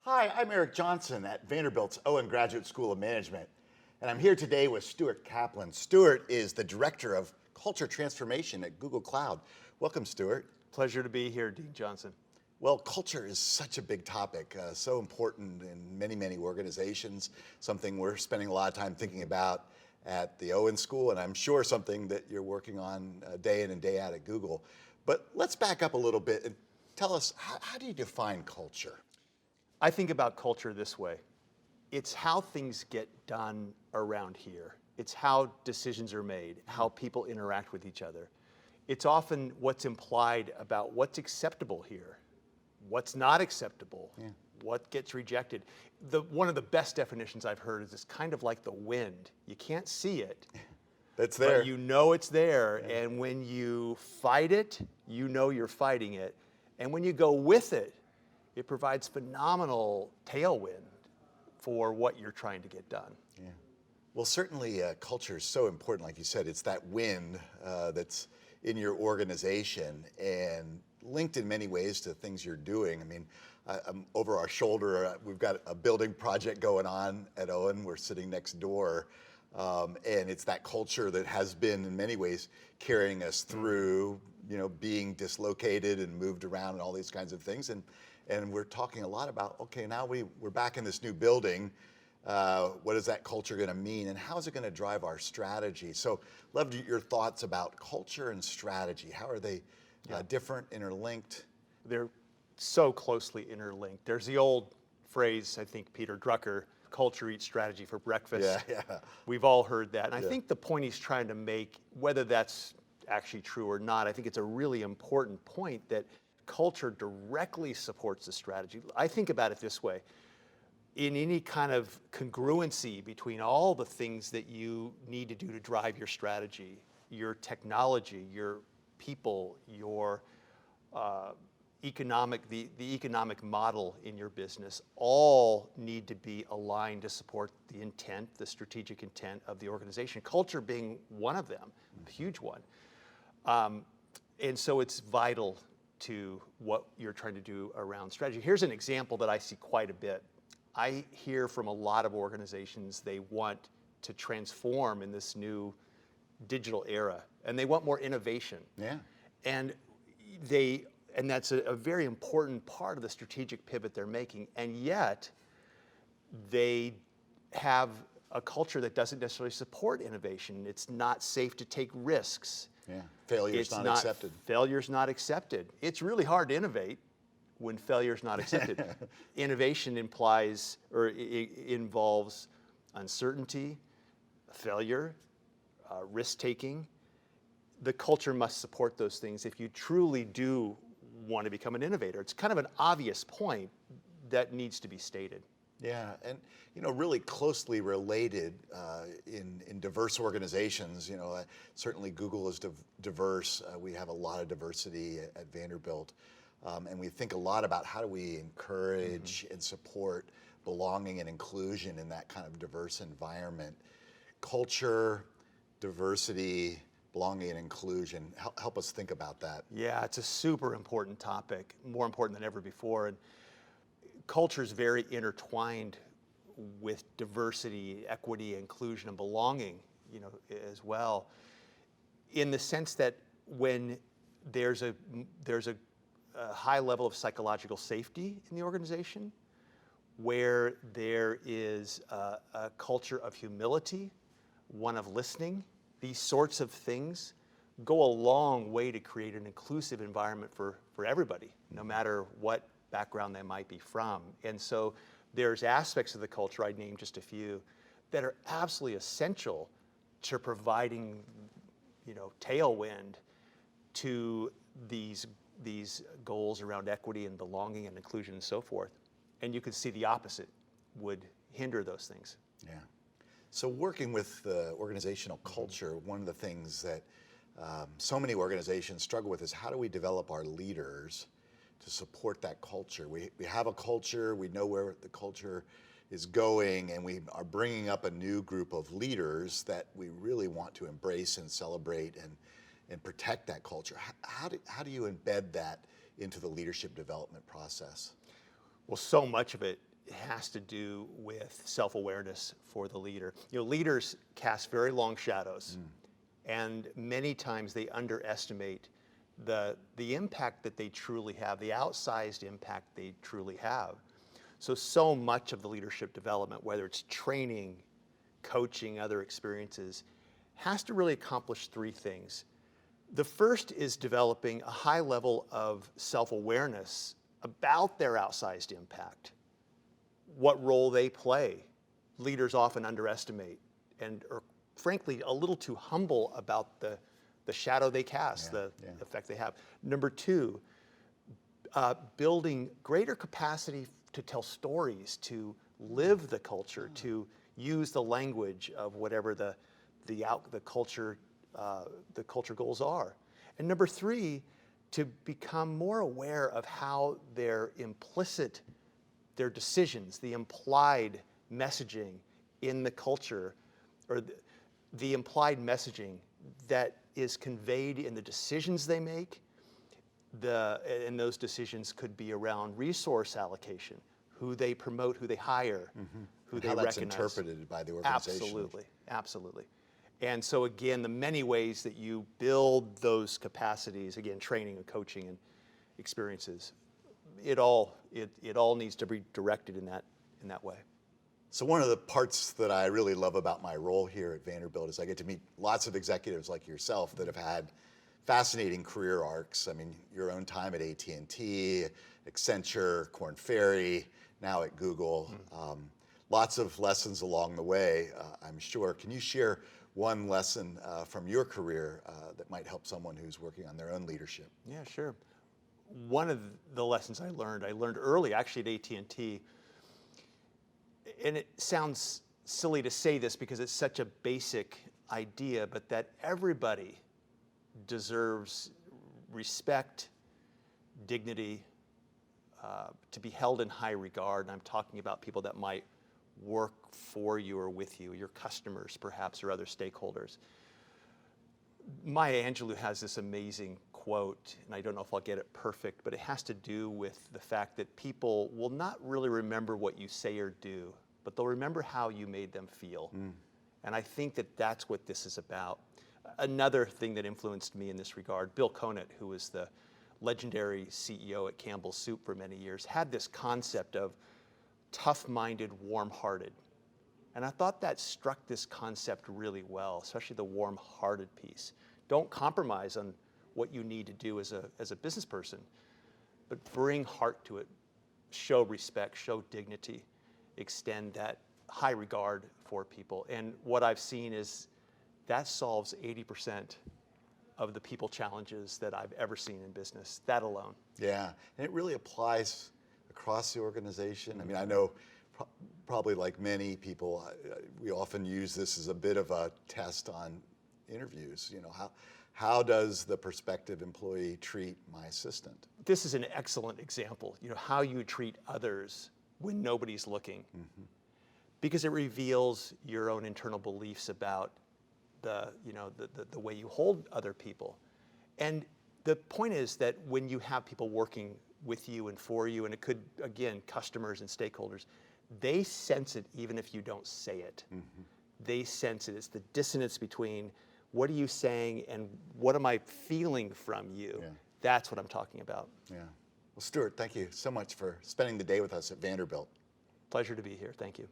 Hi, I'm Eric Johnson at Vanderbilt's Owen Graduate School of Management, and I'm here today with Stuart Kaplan. Stuart is the Director of Culture Transformation at Google Cloud. Welcome, Stuart. Pleasure to be here, Dean Johnson. Well, culture is such a big topic, so important in many, many organizations, something we're spending a lot of time thinking about at the Owen School, and I'm sure something that you're working on day in and day out at Google. But let's back up a little bit and tell us, how do you define culture? I think about culture this way. It's how things get done around here. It's how decisions are made, how people interact with each other. It's often what's implied about what's acceptable here, what's not acceptable, what gets rejected. One of the best definitions I've heard is it's kind of like the wind. You can't see it. That's there. But you know it's there, and when you fight it, you know you're fighting it. And when you go with it, it provides phenomenal tailwind for what you're trying to get done. Yeah. Well, certainly culture is so important. Like you said, it's that wind that's in your organization and linked in many ways to things you're doing. I mean, over our shoulder, we've got a building project going on at Owen. We're sitting next door. And it's that culture that has been in many ways carrying us through, being dislocated and moved around and all these kinds of things. And we're talking a lot about, okay, now we're back in this new building. What is that culture going to mean, and how is it going to drive our strategy? So, loved your thoughts about culture and strategy. How are they different, interlinked? They're so closely interlinked. There's the old phrase, I think Peter Drucker, culture eats strategy for breakfast. Yeah. We've all heard that. And I think the point he's trying to make, whether that's actually true or not, I think it's a really important point that culture directly supports the strategy. I think about it this way. In any kind of congruency between all the things that you need to do to drive your strategy, your technology, your people, your the economic model in your business, all need to be aligned to support the intent, the strategic intent of the organization. Culture being one of them, a huge one. And so it's vital to what you're trying to do around strategy. Here's an example that I see quite a bit. I hear from a lot of organizations they want to transform in this new digital era, and they want more innovation. Yeah. And that's a very important part of the strategic pivot they're making, and yet they have a culture that doesn't necessarily support innovation. It's not safe to take risks. Yeah. Failure's not accepted. Failure's not accepted. It's really hard to innovate when failure's not accepted. Innovation implies or involves uncertainty, failure, risk-taking. The culture must support those things if you truly do want to become an innovator. It's kind of an obvious point that needs to be stated. Yeah, and really closely related in diverse organizations. Certainly Google is diverse. We have a lot of diversity at Vanderbilt, and we think a lot about how do we encourage and support belonging and inclusion in that kind of diverse environment. Culture, diversity, belonging and inclusion. Help us think about that. Yeah, it's a super important topic, more important than ever before. And culture is very intertwined with diversity, equity, inclusion, and belonging, as well, in the sense that when there's a high level of psychological safety in the organization, where there is a culture of humility, one of listening, these sorts of things go a long way to create an inclusive environment for everybody, no matter what background they might be from. And so there's aspects of the culture, I'd name just a few, that are absolutely essential to providing, tailwind to these goals around equity and belonging and inclusion and so forth. And you could see the opposite would hinder those things. Yeah. So working with the organizational culture, one of the things that so many organizations struggle with is how do we develop our leaders to support that culture? We have a culture, we know where the culture is going, and we are bringing up a new group of leaders that we really want to embrace and celebrate and protect that culture. How do you embed that into the leadership development process? Well, so much of it has to do with self-awareness for the leader. Leaders cast very long shadows, and many times they underestimate the impact that they truly have, the outsized impact they truly have. So much of the leadership development, whether it's training, coaching, other experiences, has to really accomplish three things. The first is developing a high level of self-awareness about their outsized impact, what role they play. Leaders often underestimate and are frankly a little too humble about the shadow they cast, the effect they have. Number two, building greater capacity to tell stories, to live the culture, to use the language of whatever the culture goals are. And number three, to become more aware of how their decisions, the implied messaging in the culture, or the implied messaging that is conveyed in the decisions they make, and those decisions could be around resource allocation, who they promote, who they hire, who they recognize. How that's interpreted by the organization. Absolutely. And so again, the many ways that you build those capacities, again, training and coaching and experiences, it all needs to be directed in that way. So one of the parts that I really love about my role here at Vanderbilt is I get to meet lots of executives like yourself that have had fascinating career arcs. I mean, your own time at AT&T, Accenture, Korn Ferry, now at Google. Lots of lessons along the way, I'm sure. Can you share one lesson from your career that might help someone who's working on their own leadership? Yeah, sure. One of the lessons I learned early, actually at AT&T, and it sounds silly to say this because it's such a basic idea, but that everybody deserves respect, dignity, to be held in high regard. And I'm talking about people that might work for you or with you, your customers perhaps, or other stakeholders. Maya Angelou has this amazing quote, and I don't know if I'll get it perfect, but it has to do with the fact that people will not really remember what you say or do, but they'll remember how you made them feel. And I think that that's what this is about. Another thing that influenced me in this regard, Bill Conant, who was the legendary CEO at Campbell's Soup for many years, had this concept of tough-minded, warm-hearted. And I thought that struck this concept really well, especially the warm-hearted piece. Don't compromise on what you need to do as a business person, but bring heart to it, show respect, show dignity, extend that high regard for people. And what I've seen is that solves 80% of the people challenges that I've ever seen in business, that alone. Yeah, and it really applies across the organization. I mean, I know probably like many people, we often use this as a bit of a test on interviews. How does the prospective employee treat my assistant? This is an excellent example, how you treat others when nobody's looking, because it reveals your own internal beliefs about the way you hold other people. And the point is that when you have people working with you and for you, and it could, again, customers and stakeholders, they sense it even if you don't say it. They sense it. It's the dissonance between what are you saying and what am I feeling from you? Yeah. That's what I'm talking about. Yeah. Well, Stuart, thank you so much for spending the day with us at Vanderbilt. Pleasure to be here. Thank you.